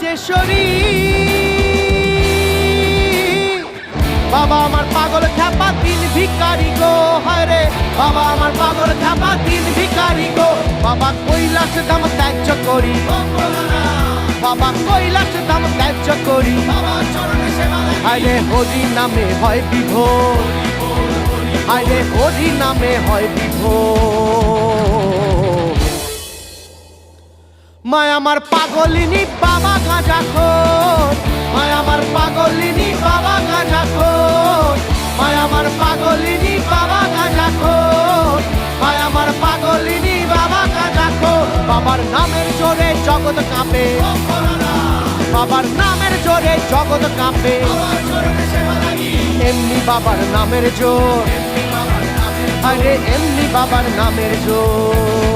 রাজেশ্বরী। বাবা আমার পাগল খ্যাপা দিন ভিখারি গো, হায় রে বাবা আমার পাগল খ্যাপা দিন ভিখারি গো। বাবা কৈলাস ধাম ত্যায্য করি, বাবা কৈলাস ধাম ত্যায্য করি, হায় রে হরি নামে হয় বিভোর, হায় রে হরি নামে হয় বিভোর। মায় আমার পাগলিনী বাবা গাঁজাখোর, মায় আমার পাগলিনী বাবা গাঁজাখোর, মায় আমার পাগলিনী বাবা গাঁজাখোর, মায় আমার পাগলিনী বাবা গাঁজাখোর। বাবার নামের জোরে জগৎ কাঁপে, বাবার নামের জোরে জগৎ কাঁপে, এমনি বাবার নামের জোর, আরে এমনি বাবার নামের জোর।